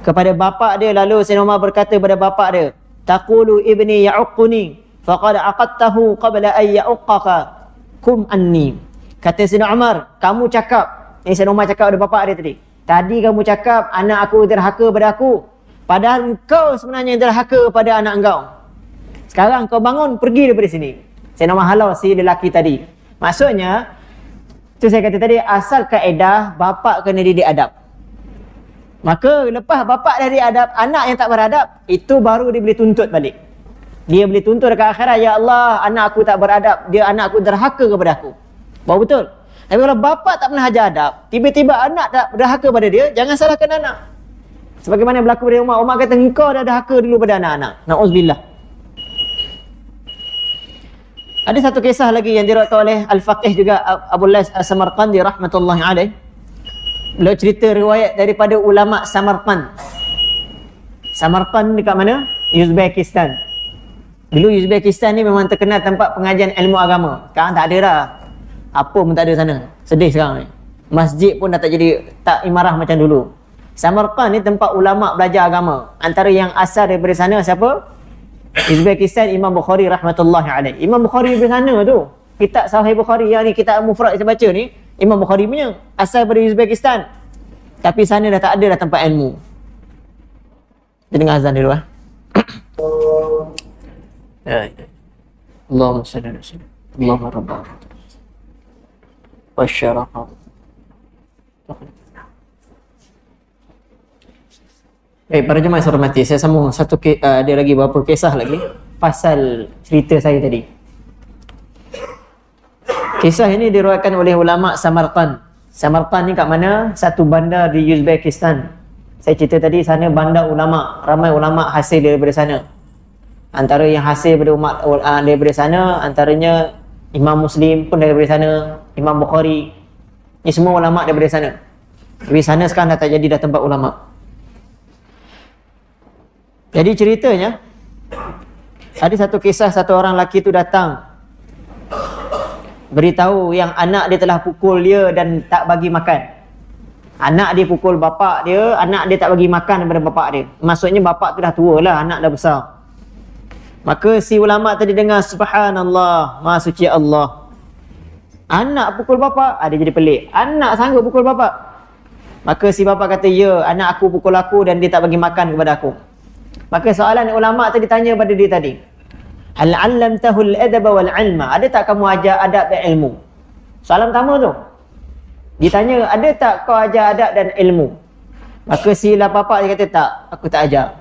kepada bapa dia. Lalu Sayyidina Umar berkata kepada bapa dia, taqulu ibni ya'uqquni faqad aqadtahu qabla an ya'uqqaka kum anni. Kata Sayyidina Umar, kamu cakap, ini Sayyidina Umar cakap kepada bapa dia tadi kamu cakap anak aku derhaka pada aku, padahal engkau sebenarnya derhaka pada anak engkau. Sekarang kau bangun, pergi daripada sini. Sayyidina Umar halau si lelaki tadi. Maksudnya, tu saya kata tadi, asal kaedah bapa kena didik adab. Maka lepas bapa dah didik adab, anak yang tak beradab, itu baru dia boleh tuntut balik. Dia boleh tuntut dekat akhirat, ya Allah, anak aku tak beradab, dia anak aku derhaka kepada aku. Baru betul. Tapi kalau bapa tak pernah ajar adab, tiba-tiba anak tak derhaka pada dia, jangan salahkan anak. Sebagaimana berlaku pada Umar. Umar kata, engkau dah derhaka dulu pada anak-anak. Na'udzubillah. Ada satu kisah lagi yang diriwayatkan oleh Al-Faqih juga, Abu Lais As-Samarqandi rahmatullahi alaih. Beliau cerita riwayat daripada ulama Samarqand. Samarqand dekat mana? Uzbekistan. Dulu Uzbekistan ni memang terkenal tempat pengajian ilmu agama. Sekarang tak ada dah. Apa pun tak ada sana. Sedih sekarang ni. Masjid pun dah tak jadi, tak imarah macam dulu. Samarqand ni tempat ulama belajar agama. Antara yang asal daripada sana siapa? Uzbekistan, Imam Bukhari rahmatullahi alaih. Imam Bukhari daripada sana tu. Kitab Sahih Bukhari yang ni, kitab Mufrad kita baca ni, Imam Bukhari punya. Asal daripada Uzbekistan. Tapi sana dah tak ada dah tempat ilmu. Kita dengar azan dulu . Allahumma salli ala sayyidina Allahumma rabbana wasyaraqa. Para jemaah yang hormati, saya sambung satu ada lagi beberapa kisah lagi pasal cerita saya tadi. Kisah ini diriwayatkan oleh ulama Samarqand. Samarqand ni kat mana? Satu bandar di Uzbekistan. Saya cerita tadi sana bandar ulama, ramai ulama hasil daripada sana. Antara yang hasil daripada sana antaranya Imam Muslim pun daripada sana, Imam Bukhari. Ni semua ulama daripada sana. Tapi sana sekarang dah tak jadi dah tempat ulama. Jadi ceritanya, ada satu kisah satu orang lelaki tu datang beritahu yang anak dia telah pukul dia dan tak bagi makan. Anak dia pukul bapak dia, anak dia tak bagi makan kepada bapak dia. Maksudnya bapak tu dah tua lah, anak dah besar. Maka si ulama tadi dengar, subhanallah, maha suci Allah. Anak pukul bapak, dia jadi pelik. Anak sanggup pukul bapak. Maka si bapak kata, ya, anak aku pukul aku dan dia tak bagi makan kepada aku. Maka soalan ulama tadi tanya pada dia tadi, hal 'allamtahu al-adaba wal 'ilma? Ada tak kamu ajar adab dan ilmu? Soalan pertama tu. Ditanya, ada tak kau ajar adab dan ilmu? Maka si bapak dia kata, tak, aku tak ajar.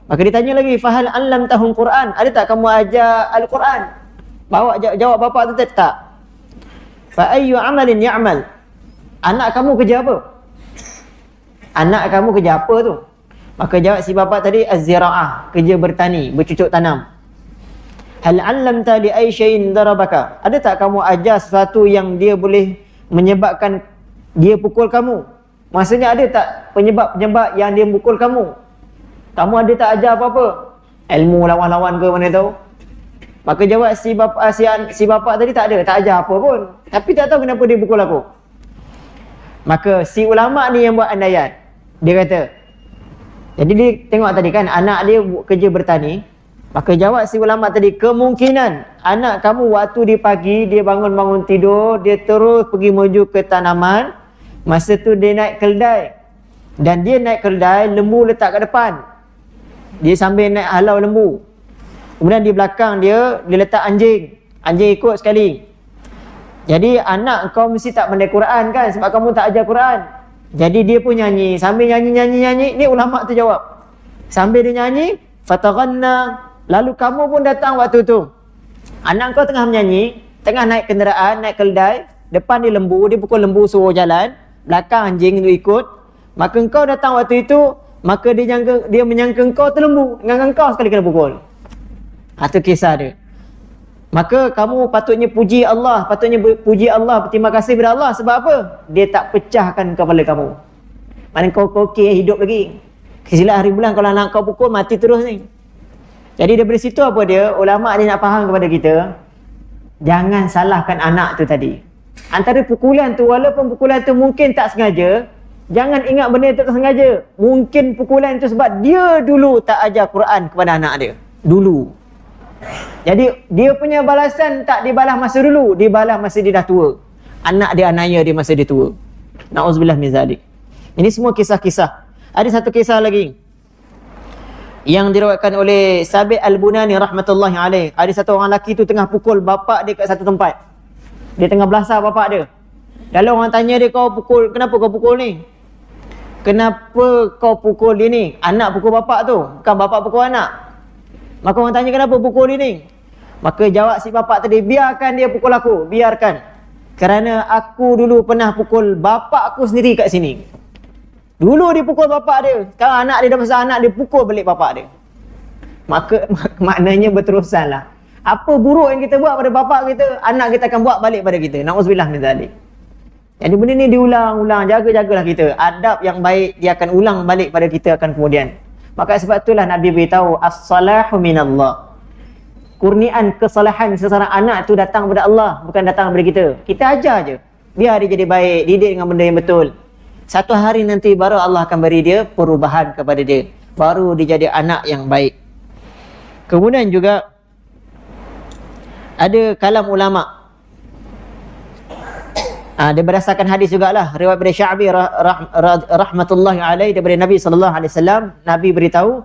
Maka ditanya lagi, fahal 'allamtahu al-Quran? Ada tak kamu ajar Al-Quran? Jawab bapak tu tak. Fa ayyu 'amalin ya'mal? Anak kamu kerja apa? Anak kamu kerja apa tu? Maka jawab si bapa tadi, az-zira'ah, kerja bertani, bercucuk tanam. Hal 'allamta li ay shay'in darabaka? Ada tak kamu ajar sesuatu yang dia boleh menyebabkan dia pukul kamu? Maksudnya ada tak penyebab-penyebab yang dia pukul kamu? Kamu ada tak ajar apa-apa? Ilmu lawan-lawan ke mana tahu? Maka jawab si bapa tadi, tak ada, tak ajar apa pun. Tapi tak tahu kenapa dia pukul aku. Maka si ulama ni yang buat andaian. Dia kata, jadi dia tengok tadi kan, anak dia kerja bertani, Maka jawab si ulama tadi, kemungkinan anak kamu waktu di pagi, dia bangun-bangun tidur, dia terus pergi menuju ke tanaman. Masa tu dia naik keldai. Dan dia naik keldai, lembu letak kat depan. Dia sambil naik halau lembu. Kemudian di belakang dia letak anjing. Anjing ikut sekali. Jadi anak kau mesti tak pandai Quran kan, sebab kamu tak ajar Quran. Jadi dia pun nyanyi. Sambil nyanyi. Ni ulama tu jawab. Sambil dia nyanyi, fataghanna. Lalu kamu pun datang waktu tu. Anak kau tengah menyanyi, tengah naik kenderaan, naik keldai, depan dia lembu, dia pukul lembu suruh jalan, belakang anjing tu ikut. Maka kau datang waktu itu, maka dia menyangka kau tu lembu, dengan kau sekali kena pukul. Itu kisah dia. Maka kamu patutnya puji Allah, berterima kasih kepada Allah. Sebab apa? Dia tak pecahkan kepala kamu. Mana kau okey, hidup lagi. Kesilat hari bulan kalau anak kau pukul, mati terus ni. Jadi daripada situ apa dia? Ulama' dia nak faham kepada kita, jangan salahkan anak tu tadi. Antara pukulan tu, walaupun pukulan tu mungkin tak sengaja, jangan ingat benda tu tak sengaja. Mungkin pukulan tu sebab dia dulu tak ajar Quran kepada anak dia. Dulu. Jadi dia punya balasan tak dibalas masa dulu, dibalas masa dia dah tua. Anak dia aniaya dia masa dia tua. Na'udzubillah min zalik. Ini semua kisah-kisah. Ada satu kisah lagi yang diriwayatkan oleh Sabit Al-Bunani rahmatullahi alaih. Ada satu orang lelaki tu tengah pukul bapak dia kat satu tempat. Dia tengah belasah bapak dia. Lalu orang tanya dia, kenapa kau pukul ni? Kenapa kau pukul dia ni? Anak pukul bapak tu, bukan bapak pukul anak. Maka orang tanya, kenapa pukul dia ni? Maka jawab si bapak tadi, biarkan dia pukul aku, biarkan. Kerana aku dulu pernah pukul bapak aku sendiri kat sini. Dulu dia pukul bapak dia, sekarang anak dia dah besar, anak dia pukul balik bapak dia. Maka maknanya berterusan lah. Apa buruk yang kita buat pada bapak kita, anak kita akan buat balik pada kita. Na'udzubillah min zalik. Jadi benda ni diulang-ulang, jaga-jagalah kita. Adab yang baik dia akan ulang balik pada kita akan kemudian. Maka sebab itulah Nabi beritahu, as-salahu minallah. Kurnian kesalahan seseorang anak itu datang daripada Allah, bukan datang daripada kita. Kita ajar je. Biar dia jadi baik, didik dengan benda yang betul. Satu hari nanti baru Allah akan beri dia perubahan kepada dia. Baru dia jadi anak yang baik. Kemudian juga ada kalam ulama'. Dia berdasarkan hadis jugalah, riwayat dari Sya'bi rahmatullahi alaih daripada Nabi sallallahu alaihi wasallam. Nabi beritahu,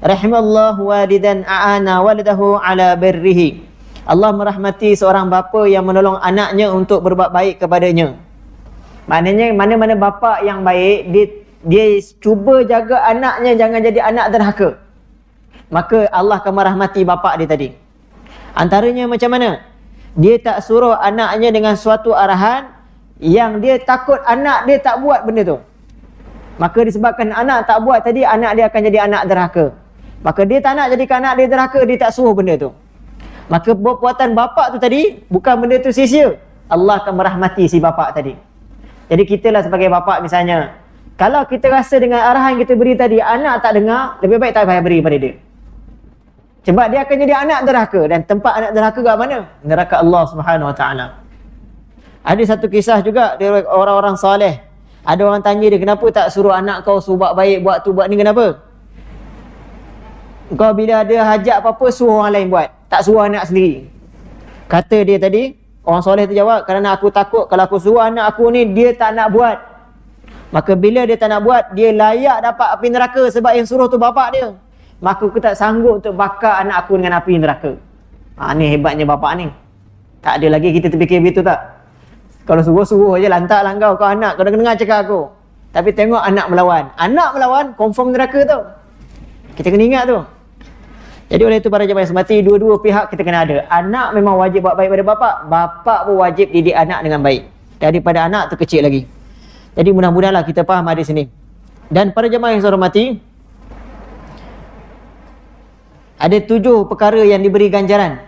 rahimallahu walidan a'ana waladahu ala birrihi. Allah merahmati seorang bapa yang menolong anaknya untuk berbuat baik kepadanya. Maknanya mana-mana bapa yang baik, dia cuba jaga anaknya jangan jadi anak derhaka. Maka Allah akan merahmati bapa dia tadi. Antaranya macam mana? Dia tak suruh anaknya dengan suatu arahan yang dia takut anak dia tak buat benda tu. Maka disebabkan anak tak buat tadi, anak dia akan jadi anak derhaka. Maka dia tak nak jadikan anak dia derhaka, dia tak suruh benda tu. Maka perbuatan bapa tu tadi, bukan benda tu sia-sia. Allah akan merahmati si bapa tadi. Jadi kita lah sebagai bapa misalnya, kalau kita rasa dengan arahan yang kita beri tadi, anak tak dengar, lebih baik tak payah beri pada dia. Sebab dia akan jadi anak derhaka. Dan tempat anak derhaka kat mana? Neraka Allah Subhanahu Wa Taala. Ada satu kisah juga dari orang-orang soleh. Ada orang tanya dia, kenapa tak suruh anak kau suruh buat baik, buat tu, buat ni, kenapa? Kau bila ada hajat apa-apa, suruh orang lain buat, tak suruh anak sendiri. Kata dia tadi, orang soleh tu jawab, kerana aku takut kalau aku suruh anak aku ni, dia tak nak buat. Maka bila dia tak nak buat, dia layak dapat api neraka sebab yang suruh tu bapak dia. Maka aku tak sanggup untuk bakar anak aku dengan api neraka. Ni hebatnya bapak ni. Tak ada lagi kita terfikir begitu tak? Kalau suruh-suruh je, lantaklah kau anak, kau dah dengar cakap aku. Tapi tengok anak melawan. Anak melawan, confirm neraka tau. Kita kena ingat tu. Jadi oleh itu para jemaah yang semati, dua-dua pihak kita kena ada. Anak memang wajib buat baik pada bapak. Bapak pun wajib didik anak dengan baik. Daripada anak tu kecil lagi. Jadi mudah-mudahlah kita faham hadis ini. Dan para jemaah yang saya hormati, ada 7 perkara yang diberi ganjaran.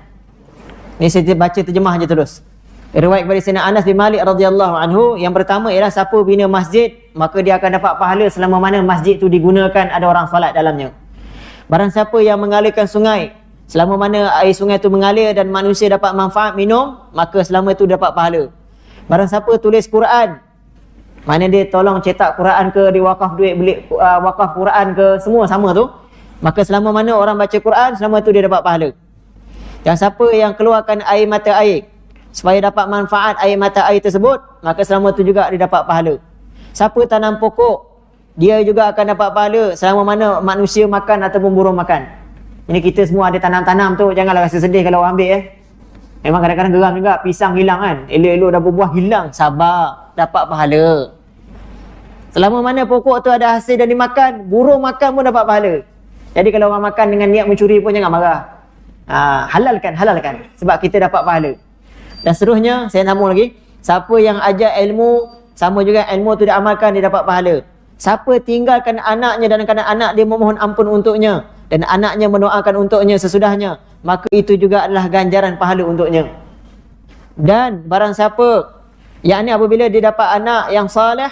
Ni saya baca terjemah je terus. Riwayat dari Sayyidina Anas bin Malik radhiyallahu anhu, yang pertama ialah siapa bina masjid, maka dia akan dapat pahala selama mana masjid tu digunakan, ada orang solat dalamnya. Barang siapa yang mengalirkan sungai, selama mana air sungai tu mengalir dan manusia dapat manfaat minum, maka selama itu dapat pahala. Barang siapa tulis Quran, mana dia tolong cetak Quran ke, dia wakaf duit beli wakaf Quran ke, semua sama tu, Maka selama mana orang baca Quran, selama tu dia dapat pahala. Dan siapa yang keluarkan air mata air supaya dapat manfaat air mata air tersebut, maka selama tu juga dia dapat pahala. Siapa tanam pokok, dia juga akan dapat pahala selama mana manusia makan ataupun burung makan. Ini kita semua ada tanam-tanam tu, janganlah rasa sedih kalau orang ambil Memang kadang-kadang geram juga, pisang hilang kan, elok-elok dah berbuah hilang, sabar, dapat pahala. Selama mana pokok tu ada hasil dan dimakan, burung makan pun dapat pahala. Jadi kalau orang makan dengan niat mencuri pun jangan marah. Halalkan. Sebab kita dapat pahala. Dan seterusnya, saya sambung lagi. Siapa yang ajar ilmu, sama juga ilmu tu diamalkan, dia dapat pahala. Siapa tinggalkan anaknya dan kadang anak dia memohon ampun untuknya, dan anaknya mendoakan untuknya sesudahnya, maka itu juga adalah ganjaran pahala untuknya. Dan barang siapa, yakni apabila dia dapat anak yang saleh,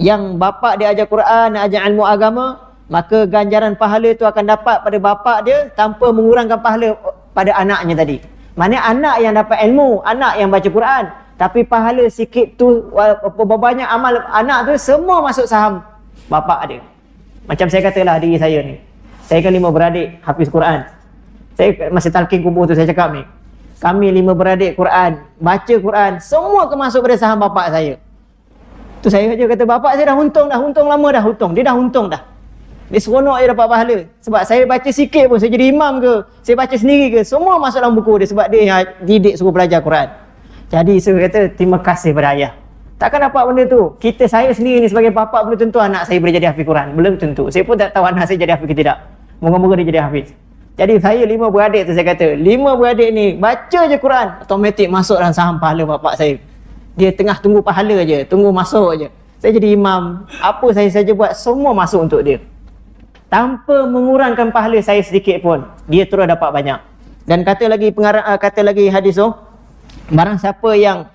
yang bapa dia ajar Quran, ajar ilmu agama, maka ganjaran pahala itu akan dapat pada bapa dia tanpa mengurangkan pahala pada anaknya tadi. Maknanya anak yang dapat ilmu, anak yang baca Quran, tapi pahala sikit tu, banyak amal anak tu semua masuk saham bapa dia. Macam saya katalah diri saya ni, saya kan 5 beradik hafiz Quran. Saya masih talqin kubur tu saya cakap ni, kami 5 beradik Quran, baca Quran, semua masuk pada saham bapa saya. Tu saya je kata, bapa saya dah untung lama dah untung. Dia dah untung dah. Dia seronok je dapat pahala. Sebab saya baca sikit pun, saya jadi imam ke, saya baca sendiri ke, semua masuk dalam buku dia sebab dia yang didik suruh belajar Quran. Jadi saya kata, terima kasih pada ayah. Takkan dapat benda tu. Saya sendiri ni sebagai bapa belum tentu anak saya boleh jadi hafiz Quran. Belum tentu. Saya pun tak tahu anak saya jadi hafiz ke tidak. Moga-moga dia jadi hafiz. Jadi saya 5 beradik tu, saya kata 5 beradik ni baca je Quran, automatik masuk dalam saham pahala bapa saya. Dia tengah tunggu pahala je, tunggu masuk je. Saya jadi imam, apa saya saja buat semua masuk untuk dia, tanpa mengurangkan pahala saya sedikit pun. Dia terus dapat banyak. Dan kata lagi hadis tu, barang siapa yang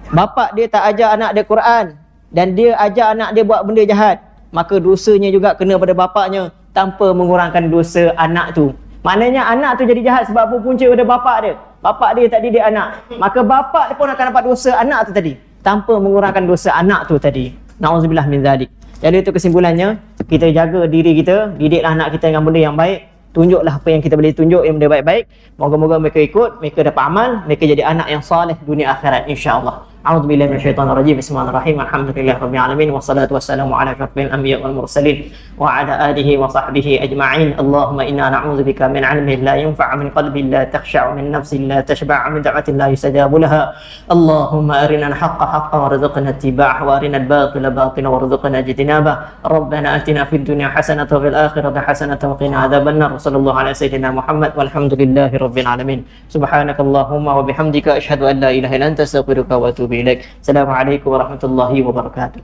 bapa dia tak ajar anak dia Quran dan dia ajar anak dia buat benda jahat, maka dosanya juga kena pada bapaknya tanpa mengurangkan dosa anak tu. Maknanya anak tu jadi jahat sebab apa? Punca pada bapak dia. Bapak dia tak didik anak, maka bapak dia pun akan dapat dosa anak tu tadi tanpa mengurangkan dosa anak tu tadi. Na'udzubillah min zalik. Jadi itu kesimpulannya, kita jaga diri kita, didiklah anak kita dengan benda yang baik, tunjuklah apa yang kita boleh tunjuk yang benda baik-baik. Moga-moga mereka ikut, mereka dapat amal, mereka jadi anak yang saleh dunia akhirat insya-Allah. A'udzubillahi minasyaitonirrajim. Bismillahirrahmanirrahim. Alhamdulillahirabbil alamin wassalatu wassalamu ala asyrafil anbiya wal mursalin wa ala alihi wa sahbihi ajma'in. Allahumma inna na'udzubika min 'ilmin la yanfa'u, min qalbin la takhsha'u, min nafsin la tashba'u, min da'watin la yustajabu laha. Allahumma arina al-haqqa haqqan warzuqna ittiba'ahu wa arina al-batila batilan warzuqna ijtinabah. Rabbana atina fid dunya hasanatan wa fil akhirati hasanatan wa qina adzabannar. Sallallahu ala sayyidina Muhammad walhamdulillahirabbil alamin. Subhanakallahumma wa bihamdika asyhadu an la ilaha illa anta astaghfiruka wa atubu ilaik. Assalamualaikum warahmatullahi wabarakatuh.